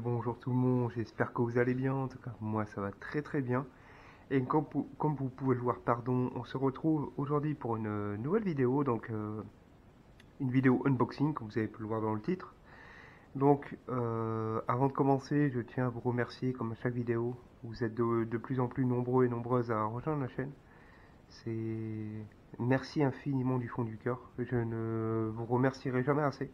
bonjour tout le monde, j'espère que vous allez bien, en tout cas moi ça va très bien. Et comme vous pouvez le voir, pardon, on se retrouve aujourd'hui pour une nouvelle vidéo, donc une vidéo unboxing comme vous avez pu le voir dans le titre. Donc avant de commencer, je tiens à vous remercier comme à chaque vidéo, vous êtes de plus en plus nombreux et nombreuses à rejoindre la chaîne. C'est Merci infiniment du fond du cœur, je ne vous remercierai jamais assez.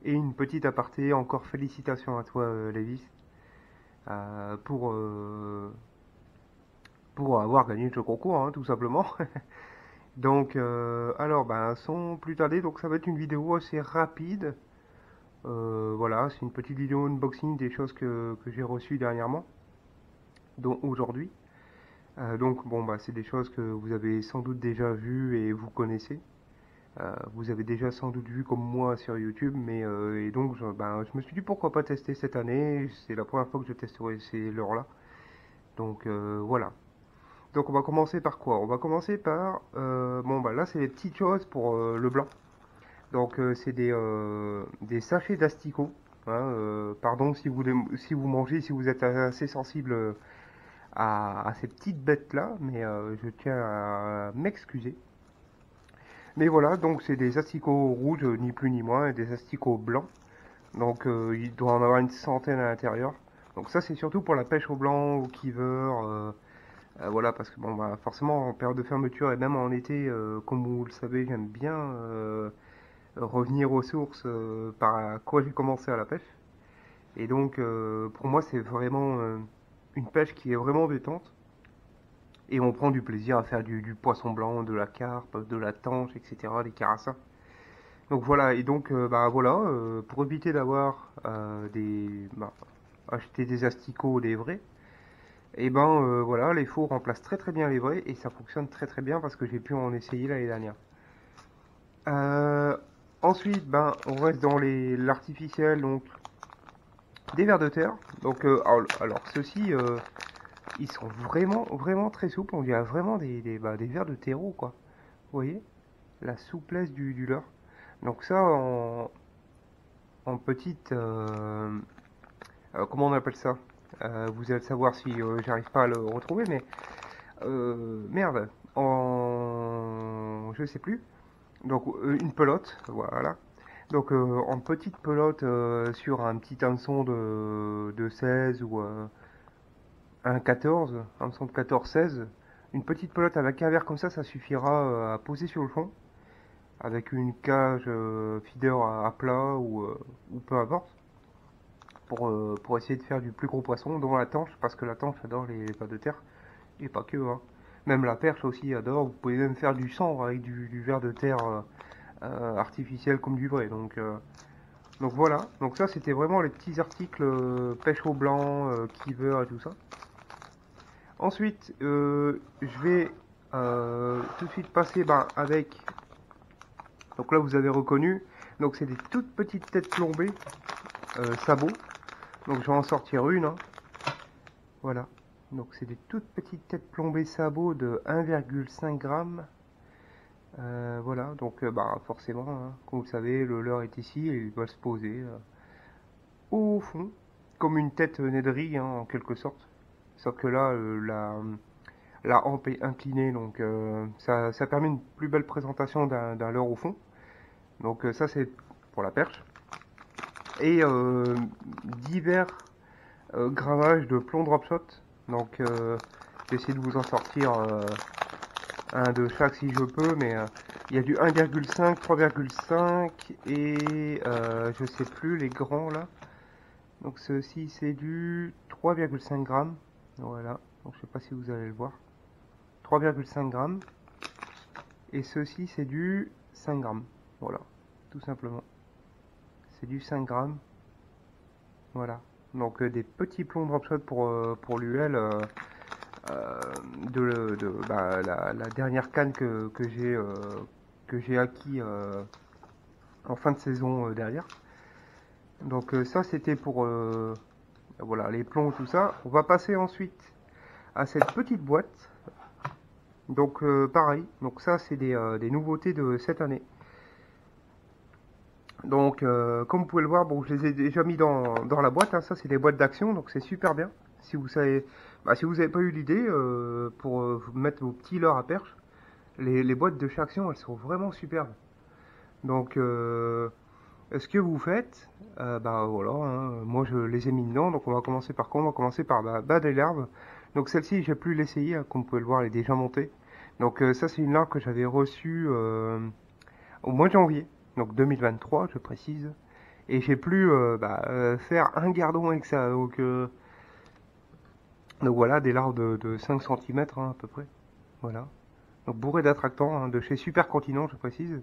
Et une petite aparté, encore félicitations à toi Lévis, euh, pour, euh, pour avoir gagné ce concours, hein, tout simplement. Donc, alors, ben, sans plus tarder, donc ça va être une vidéo assez rapide. Voilà, c'est une petite vidéo unboxing des choses que j'ai reçues dernièrement, dont aujourd'hui. Donc, bon, bah, c'est des choses que vous avez sans doute déjà vues et vous connaissez. Vous avez déjà sans doute vu comme moi sur YouTube, mais et donc je me suis dit pourquoi pas tester cette année. C'est la première fois que je testerai ces leurres-là. Donc voilà. Donc on va commencer par quoi? On va commencer par bon bah là c'est les petites choses pour le blanc. Donc c'est des sachets d'asticots. Hein, pardon si vous mangez, si vous êtes assez sensible à ces petites bêtes là, mais je tiens à m'excuser. Mais voilà, donc c'est des asticots rouges, ni plus ni moins, et des asticots blancs. Donc il doit en avoir une centaine à l'intérieur. Donc ça c'est surtout pour la pêche au blanc, au kiver, voilà, parce que bon bah forcément en période de fermeture et même en été, comme vous le savez, j'aime bien revenir aux sources par quoi j'ai commencé à la pêche. Et donc pour moi c'est vraiment une pêche qui est vraiment détente. Et on prend du plaisir à faire du poisson blanc, de la carpe, de la tanche, etc., des carassins. Donc voilà, et donc bah voilà, pour éviter d'avoir acheter des asticots des vrais, et ben voilà, les faux remplacent très bien les vrais et ça fonctionne très bien parce que j'ai pu en essayer l'année dernière. Euh, Ensuite, ben on reste dans l'artificiel, donc des vers de terre. Donc alors ceux-ci, ils sont vraiment très souples, on dirait vraiment des vers de terreau quoi. Vous voyez la souplesse du leurre. Donc ça en petite comment on appelle ça? Vous allez savoir si j'arrive pas à le retrouver, mais merde, je sais plus. Donc une pelote, voilà. Donc en petite pelote sur un petit hameçon de 16 ou un 14, un hameçon de 14-16, une petite pelote avec un verre comme ça suffira à poser sur le fond, avec une cage feeder à plat ou peu importe. Pour essayer de faire du plus gros poisson, dont la tanche, parce que la tanche adore les vers de terre, et pas que, hein. Même la perche aussi adore, vous pouvez même faire du sang avec du ver de terre artificiel comme du vrai, donc voilà, donc ça c'était vraiment les petits articles pêche au blanc, kiver et tout ça. Ensuite, je vais tout de suite passer avec, donc là vous avez reconnu, donc c'est des toutes petites têtes plombées, sabots, donc je vais en sortir une, hein. Voilà. Donc c'est des toutes petites têtes plombées sabots de 1,5 g. Voilà, donc bah forcément, hein, comme vous le savez, le leurre est ici et il doit se poser au fond, comme une tête nèderie, hein, en quelque sorte. Sauf que là, la hampe est inclinée, donc ça permet une plus belle présentation d'un leurre au fond. Donc ça c'est pour la perche. Et divers gravages de plomb drop shot. Donc j'essaie de vous en sortir un de chaque si je peux, mais il y a du 1,5, 3,5 et je sais plus les grands là. Donc ceci c'est du 3,5 grammes. Voilà, donc je sais pas si vous allez le voir. 3,5 grammes. Et ceci c'est du 5 grammes. Voilà, tout simplement. C'est du 5 grammes. Voilà. Donc des petits plombs drop shot pour l'UL. La dernière canne que j'ai acquis en fin de saison derrière. Donc ça c'était pour voilà les plombs tout ça. On va passer ensuite à cette petite boîte. Donc pareil, donc ça c'est des nouveautés de cette année. Donc, comme vous pouvez le voir, bon, je les ai déjà mis dans la boîte, hein. Ça, c'est des boîtes d'action, donc c'est super bien. Si vous savez, si vous n'avez pas eu l'idée, pour vous mettre vos petits leurres à perche, les boîtes de chez Action, elles sont vraiment superbes. Donc, ce que vous faites, voilà, hein, moi je les ai mis dedans, donc on va commencer par quoi? On va commencer par des larves. Donc celle-ci, j'ai pu l'essayer, hein, comme vous pouvez le voir, elle est déjà montée. Donc ça, c'est une larve que j'avais reçue au mois de janvier, donc 2023, je précise. Et j'ai pu faire un gardon avec ça. Donc voilà, des larves de 5 cm à peu près. Voilà. Donc bourré d'attractants, hein, de chez Super Continent, je précise.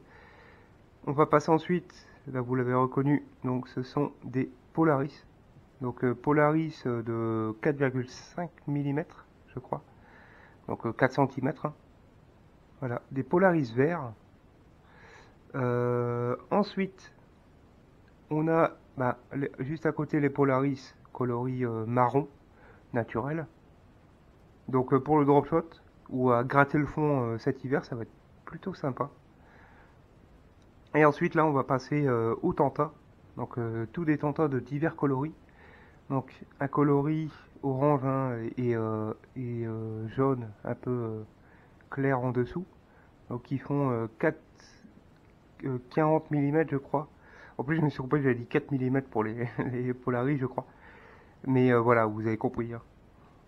On va passer ensuite, là vous l'avez reconnu, donc ce sont des Polaris. Donc Polaris de 4,5 mm, je crois. Donc 4 cm. Voilà, des Polaris verts. Ensuite, on a juste à côté les Polaris coloris marron naturel. Donc pour le drop shot ou à gratter le fond cet hiver, ça va être plutôt sympa. Et ensuite là on va passer au Tenta. Donc tous des Tentas de divers coloris. Donc un coloris orange, hein, et jaune un peu clair en dessous. Donc qui font 40 mm je crois. En plus je me suis trompé, j'avais dit 4 mm pour les Polaris je crois. Mais voilà, vous avez compris, hein.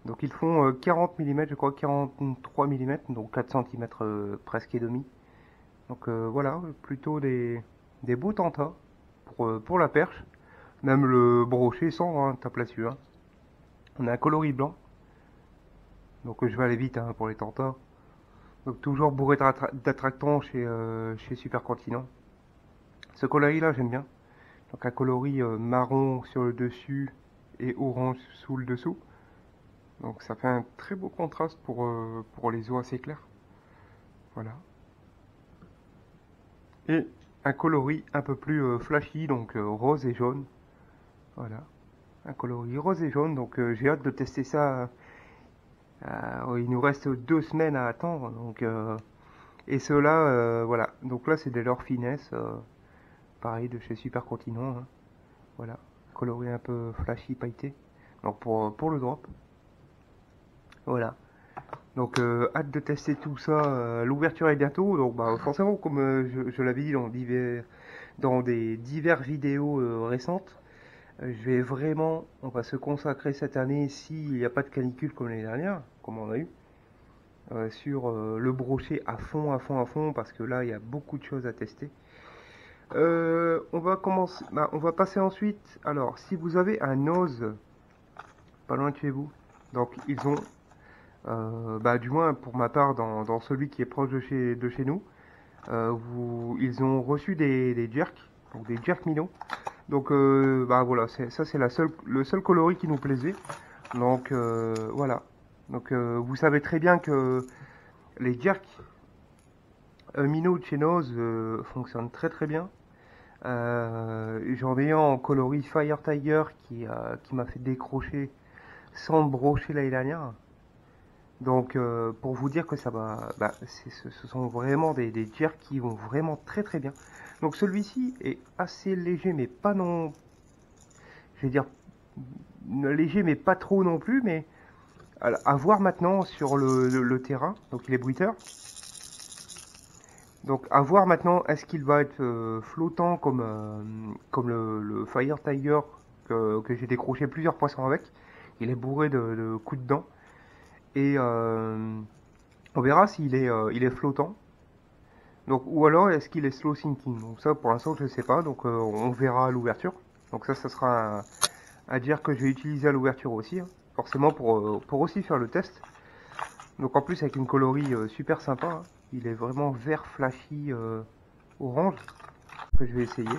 Donc ils font 40 mm, je crois 43 mm, donc 4 cm presque et demi. Donc voilà, plutôt des beaux tentas pour la perche. Même le brochet sans, hein, tape là-dessus, hein. On a un coloris blanc. Donc je vais aller vite, hein, pour les tentas. Donc toujours bourré d'attractants chez Super Continent. Ce coloris là j'aime bien. Donc un coloris marron sur le dessus et orange sous le dessous. Donc ça fait un très beau contraste pour les eaux assez claires. Voilà. Et un coloris un peu plus flashy, donc rose et jaune. Voilà. Un coloris rose et jaune, donc j'ai hâte de tester ça. Il nous reste 2 semaines à attendre. Donc, et ceux-là, voilà. Donc là, c'est des leurres finesse. Pareil de chez Super Continent, hein. Voilà. Coloris un peu flashy, pailleté. Donc pour le drop. Voilà. Donc hâte de tester tout ça. L'ouverture est bientôt. Donc forcément, comme je l'avais dit dans des diverses vidéos récentes, on va se consacrer cette année, s'il n'y a pas de canicule comme l'année dernière, comme on a eu, sur le brochet à fond, à fond, à fond, parce que là, il y a beaucoup de choses à tester. On va passer ensuite. Alors, si vous avez un Oz pas loin de chez vous, donc ils ont, du moins pour ma part, dans celui qui est proche de chez nous, ils ont reçu des jerks, donc des jerks minots. Donc voilà, ça c'est le seul coloris qui nous plaisait. Donc voilà. Donc vous savez très bien que les jerks minots de chez Noz fonctionnent très très bien. J'en ai un en coloris Fire Tiger qui m'a fait décrocher sans brocher l'année dernière. Donc pour vous dire que ça va, ce sont vraiment des jerks qui vont vraiment très très bien. Donc celui-ci est assez léger, mais pas non, je vais dire léger, mais pas trop non plus. Mais à voir maintenant sur le terrain. Donc il est bruiteur. Donc à voir maintenant, est-ce qu'il va être flottant comme le Fire Tiger que j'ai décroché plusieurs poissons avec. Il est bourré de coups de dents. Et on verra il est flottant. Donc, ou alors est-ce qu'il est slow sinking. Donc ça pour l'instant je ne sais pas. Donc on verra à l'ouverture. Donc ça sera à dire que je vais utiliser à l'ouverture aussi, hein, forcément pour aussi faire le test. Donc en plus avec une coloris super sympa, hein. Il est vraiment vert flashy orange que je vais essayer.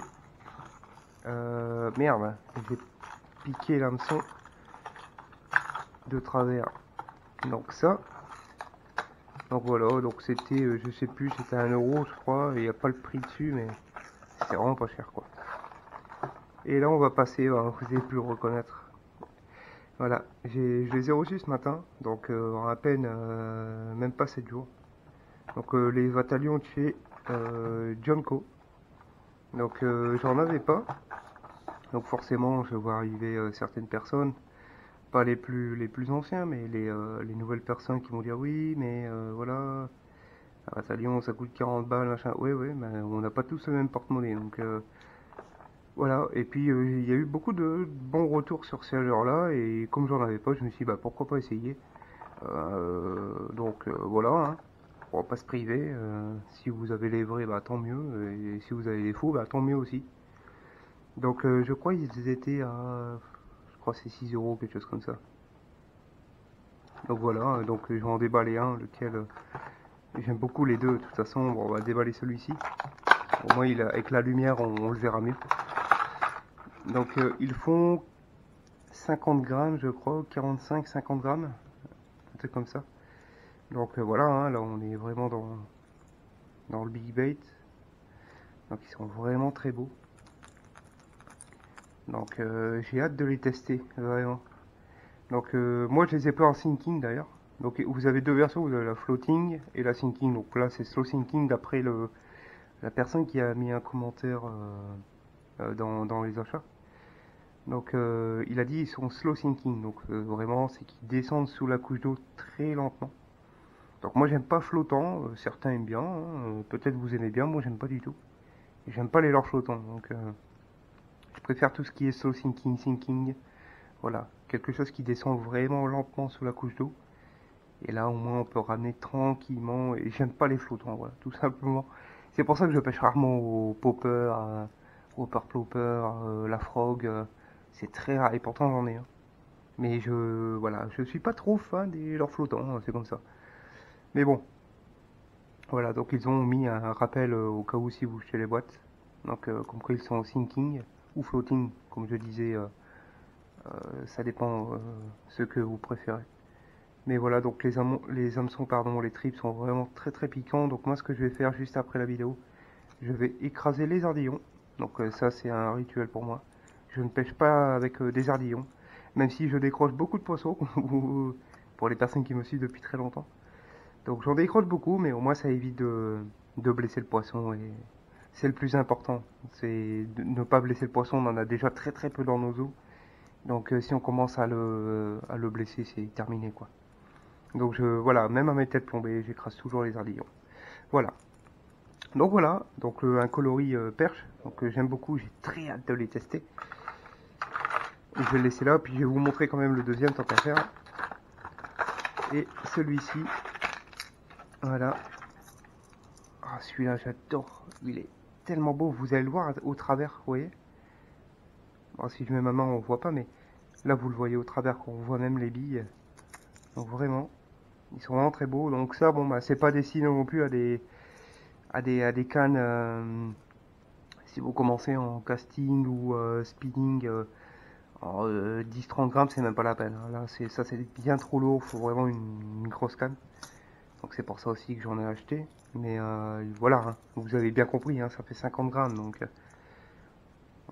Merde, j'ai piqué l'hameçon de travers. Donc ça. Donc voilà, donc c'était, je sais plus, c'était 1 € je crois, il n'y a pas le prix dessus, mais c'est vraiment pas cher quoi. Et là on va passer, vous avez pu le reconnaître. Voilà, je les ai reçus ce matin, donc en à peine, même pas 7 jours. Donc les bataillons de chez Jonco. Donc j'en avais pas. Donc forcément, je vois arriver certaines personnes, pas les plus anciens, mais les nouvelles personnes qui vont dire oui, mais voilà, à Talion ça coûte 40 balles, machin. Ouais, ouais, mais on n'a pas tous le même porte-monnaie. Donc voilà. Et puis il y a eu beaucoup de bons retours sur ces là et comme j'en avais pas, je me suis dit bah pourquoi pas essayer. Donc voilà, hein. On va pas se priver. Si vous avez les vrais, bah tant mieux. Et si vous avez les faux, bah tant mieux aussi. Donc je crois qu'ils étaient à, je crois que c'est 6 euros, quelque chose comme ça. Donc voilà, donc je vais en déballer un, lequel j'aime beaucoup les deux. De toute façon, bon, on va déballer celui-ci. Au moins, avec la lumière, on le verra mieux. Donc ils font 50 grammes, je crois, 45-50 grammes, un truc comme ça. Donc voilà, hein, là on est vraiment dans le big bait. Donc ils sont vraiment très beaux. Donc j'ai hâte de les tester, vraiment. Donc moi je les ai pas en sinking d'ailleurs. Donc vous avez deux versions, vous avez la floating et la sinking. Donc là c'est slow sinking d'après la personne qui a mis un commentaire dans les achats. Donc il a dit ils sont slow sinking. Donc vraiment c'est qu'ils descendent sous la couche d'eau très lentement. Donc moi j'aime pas flottant, certains aiment bien, hein, peut-être vous aimez bien, moi j'aime pas du tout. J'aime pas les leurres flottants, donc je préfère tout ce qui est slow sinking, sinking. Voilà, quelque chose qui descend vraiment lentement sous la couche d'eau. Et là, au moins, on peut ramener tranquillement. Et j'aime pas les flottants, voilà, tout simplement. C'est pour ça que je pêche rarement au popper, au plopper, la frog. C'est très rare. Et pourtant, j'en ai un. Mais voilà, je suis pas trop fan des leurres flottants, hein, c'est comme ça. Mais bon, voilà, donc ils ont mis un rappel au cas où si vous jetez les boîtes. Donc, comme quoi ils sont sinking ou floating, comme je disais, ça dépend ce que vous préférez. Mais voilà, donc les hameçons, pardon, les tripes sont vraiment très très piquants. Donc moi, ce que je vais faire juste après la vidéo, je vais écraser les ardillons. Donc ça, c'est un rituel pour moi. Je ne pêche pas avec des ardillons, même si je décroche beaucoup de poissons, pour les personnes qui me suivent depuis très longtemps. Donc j'en décroche beaucoup, mais au moins ça évite de blesser le poisson et c'est le plus important. C'est de ne pas blesser le poisson. On en a déjà très très peu dans nos eaux. Donc si on commence à le blesser, c'est terminé quoi. Donc voilà, même à mes têtes plombées, j'écrase toujours les ardillons. Voilà. Donc voilà, donc un coloris perche, donc j'aime beaucoup, j'ai très hâte de les tester. Et je vais le laisser là, puis je vais vous montrer quand même le deuxième tant qu'à faire. Et celui-ci, voilà. Ah, celui-là j'adore, il est tellement beau, vous allez le voir au travers, vous voyez. Bon, si je mets ma main on voit pas, mais là vous le voyez au travers, on voit même les billes. Donc vraiment, ils sont vraiment très beaux. Donc ça, bon bah c'est pas destiné non plus à des cannes. Si vous commencez en casting ou speeding, 10-30 grammes, c'est même pas la peine, hein. Là, ça c'est bien trop lourd, il faut vraiment une grosse canne. Donc c'est pour ça aussi que j'en ai acheté. Mais voilà, hein, vous avez bien compris, hein, ça fait 50 grammes, donc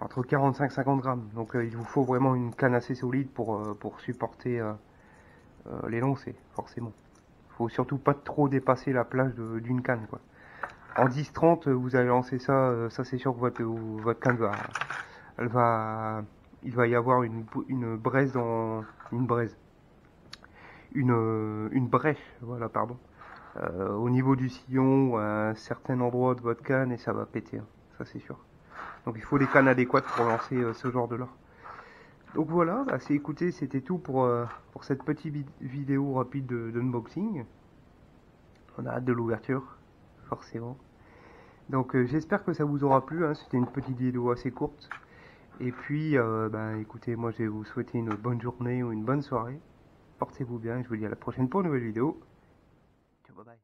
entre 45 et 50 grammes. Donc il vous faut vraiment une canne assez solide pour supporter les lancers, forcément. Faut surtout pas trop dépasser la plage d'une canne, quoi. En 10-30, vous allez lancer ça, ça c'est sûr que votre canne elle va, il va y avoir une braise une braise, une brèche, voilà, pardon, au niveau du sillon ou à un certain endroit de votre canne et ça va péter, hein, ça c'est sûr. Donc il faut des cannes adéquates pour lancer ce genre de leurre. Donc voilà, bah, écoutez, c'était tout pour cette petite vidéo rapide d'unboxing. On a hâte de l'ouverture, forcément. Donc j'espère que ça vous aura plu, hein. C'était une petite vidéo assez courte. Et puis, ben, écoutez, moi je vais vous souhaiter une bonne journée ou une bonne soirée. Portez-vous bien et je vous dis à la prochaine pour une nouvelle vidéo. Ciao, bye bye.